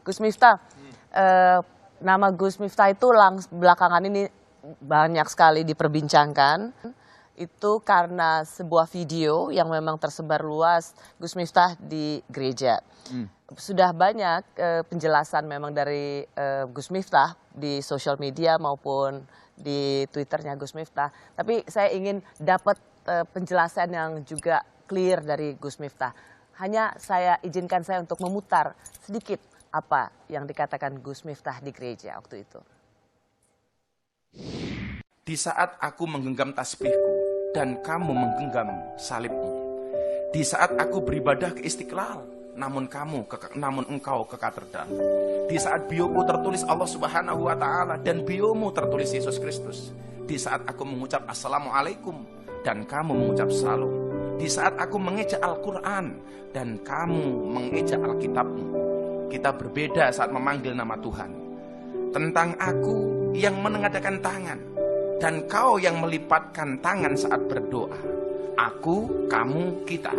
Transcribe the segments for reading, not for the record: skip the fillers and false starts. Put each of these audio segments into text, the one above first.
Gus Miftah, nama Gus Miftah itu belakangan ini banyak sekali diperbincangkan. Itu karena sebuah video yang memang tersebar luas Gus Miftah di gereja. Sudah banyak penjelasan memang dari Gus Miftah di sosial media maupun di Twitternya Gus Miftah. Tapi saya ingin dapat penjelasan yang juga clear dari Gus Miftah. Hanya saya izinkan saya untuk memutar sedikit apa yang dikatakan Gus Miftah di gereja waktu itu. Di saat aku menggenggam tasbihku dan kamu menggenggam salibmu. Di saat aku beribadah ke Istiqlal, namun engkau ke katedral. Di saat bioku tertulis Allah Subhanahu wa taala dan biomu tertulis Yesus Kristus. Di saat aku mengucap Assalamualaikum dan kamu mengucap Salam. Di saat aku mengejak Al-Qur'an dan kamu mengejak Alkitabmu. Kita berbeda saat memanggil nama Tuhan. Tentang aku yang menengadakan tangan dan kau yang melipatkan tangan saat berdoa. Aku, kamu, kita.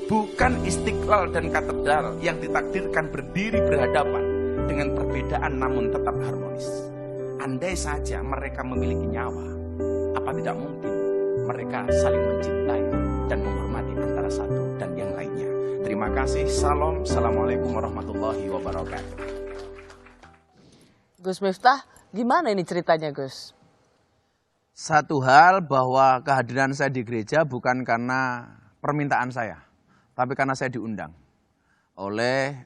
Bukan Istiqlal dan katedral yang ditakdirkan berdiri berhadapan dengan perbedaan namun tetap harmonis. Andai saja mereka memiliki nyawa, apa tidak mungkin mereka saling mencintai dan menghormati antara satu dan yang lainnya. Terima kasih. Salam. Assalamualaikum warahmatullahi wabarakatuh. Gus Miftah, gimana ini ceritanya, Gus? Satu hal bahwa kehadiran saya di gereja bukan karena permintaan saya, tapi karena saya diundang oleh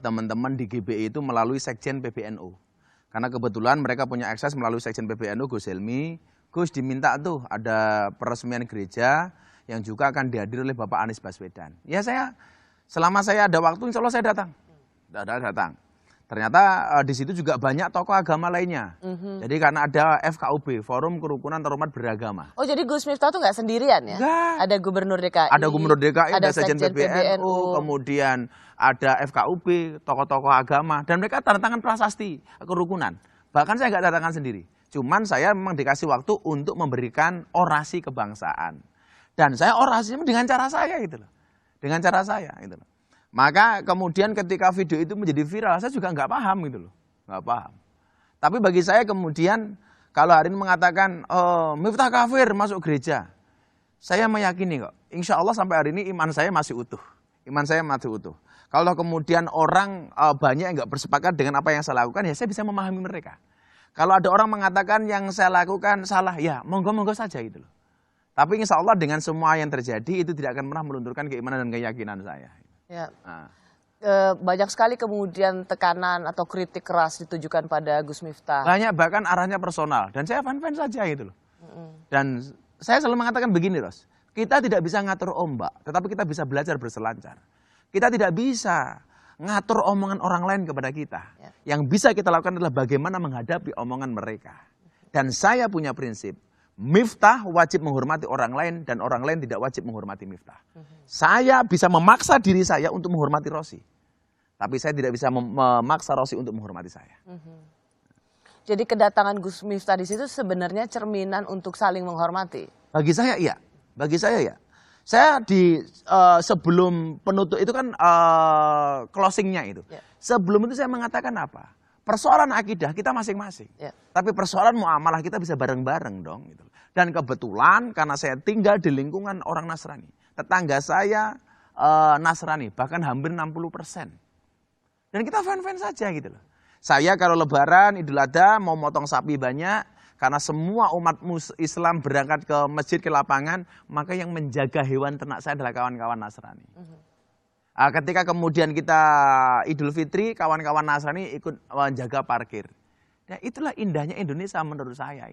teman-teman di GBI itu melalui Sekjen PBNU. Karena kebetulan mereka punya akses melalui Sekjen PBNU, Gus Helmi. Gus diminta tuh ada peresmian gereja yang juga akan dihadiri oleh Bapak Anies Baswedan. Ya selama saya ada waktu insya Allah saya datang. Datang. Ternyata di situ juga banyak tokoh agama lainnya. Jadi karena ada FKUB, Forum Kerukunan Terhormat Beragama. Oh jadi Gus Miftah tuh nggak sendirian ya? Enggak. Ada Gubernur DKI. Ada Gubernur DKI, ada Sekjen PBNU, kemudian ada FKUB, tokoh-tokoh agama. Dan mereka tanda tangan prasasti kerukunan. Bahkan saya nggak tanda tangan sendiri. Cuman saya memang dikasih waktu untuk memberikan orasi kebangsaan. Dan saya orasinya dengan cara saya gitu loh. Dengan cara saya gitu loh. Maka kemudian ketika video itu menjadi viral, saya juga nggak paham gitu loh, nggak paham. Tapi bagi saya kemudian kalau hari ini mengatakan Miftah kafir masuk gereja, saya meyakini kok, insya Allah sampai hari ini iman saya masih utuh, Kalau kemudian orang banyak yang nggak bersepakat dengan apa yang saya lakukan, ya saya bisa memahami mereka. Kalau ada orang mengatakan yang saya lakukan salah, ya monggo-monggo saja gitu loh. Tapi insya Allah dengan semua yang terjadi itu tidak akan pernah melunturkan keimanan dan keyakinan saya. Ya. Banyak sekali kemudian tekanan atau kritik keras ditujukan pada Gus Miftah. Banyak, bahkan arahnya personal. Dan saya fan-fan saja gitu loh. Dan saya selalu mengatakan begini, Ros. Kita tidak bisa ngatur ombak, tetapi kita bisa belajar berselancar. Kita tidak bisa ngatur omongan orang lain kepada kita. Yang bisa kita lakukan adalah bagaimana menghadapi omongan mereka. Dan saya punya prinsip. Miftah wajib menghormati orang lain dan orang lain tidak wajib menghormati Miftah. Saya bisa memaksa diri saya untuk menghormati Rosi. Tapi saya tidak bisa memaksa Rosi untuk menghormati saya. Jadi kedatangan Gus Miftah di situ sebenarnya cerminan untuk saling menghormati. Bagi saya iya. Bagi saya ya. Saya di sebelum penutup itu kan closingnya itu. Sebelum itu saya mengatakan apa? Persoalan akidah kita masing-masing. Tapi persoalan muamalah kita bisa bareng-bareng dong. Gitu. Dan kebetulan karena saya tinggal di lingkungan orang Nasrani. Tetangga saya Nasrani, bahkan hampir 60%. Dan kita fan-fan saja gitu loh. Saya kalau lebaran, Idul Adha mau motong sapi banyak. Karena semua umat Islam berangkat ke masjid, ke lapangan. Maka yang menjaga hewan ternak saya adalah kawan-kawan Nasrani. Ketika kemudian kita Idul Fitri, kawan-kawan Nasrani ikut menjaga parkir. Nah, itulah indahnya Indonesia menurut saya.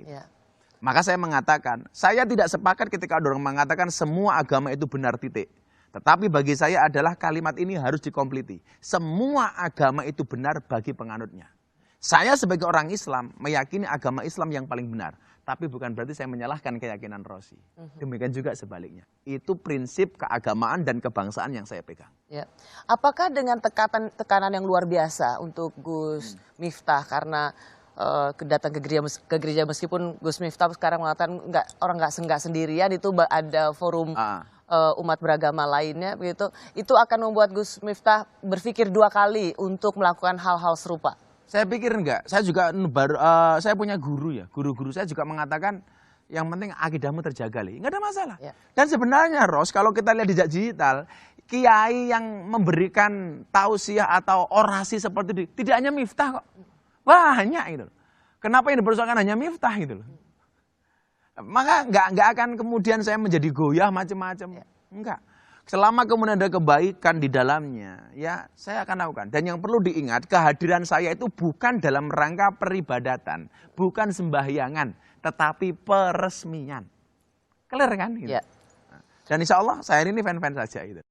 Maka saya mengatakan, saya tidak sepakat ketika ada orang mengatakan semua agama itu benar titik. Tetapi bagi saya adalah kalimat ini harus dikompliti. Semua agama itu benar bagi penganutnya. Saya sebagai orang Islam meyakini agama Islam yang paling benar. Tapi bukan berarti saya menyalahkan keyakinan Rosi. Demikian juga sebaliknya. Itu prinsip keagamaan dan kebangsaan yang saya pegang. Apakah dengan tekanan yang luar biasa untuk Gus Miftah karena datang ke gereja meskipun Gus Miftah sekarang mengatakan orang nggak sendirian, itu ada forum umat beragama lainnya begitu, itu akan membuat Gus Miftah berpikir 2 kali untuk melakukan hal-hal serupa? Saya pikir enggak. Saya juga saya punya guru ya. Guru-guru saya juga mengatakan yang penting akidahmu terjaga, Li. Enggak ada masalah. Ya. Dan sebenarnya, Ros, kalau kita lihat di jejak digital, kiai yang memberikan tausiah atau orasi seperti itu tidak hanya Miftah kok. Banyak gitu. Kenapa yang dipersoalkan hanya Miftah gitu loh. Maka enggak akan kemudian saya menjadi goyah macam-macam. Enggak. Selama kemudian ada kebaikan di dalamnya, ya saya akan lakukan. Dan yang perlu diingat, kehadiran saya itu bukan dalam rangka peribadatan, bukan sembahyangan, tetapi peresmian. Clear kan? Gitu. Ya. Dan insya Allah saya ini fan-fan saja. Gitu.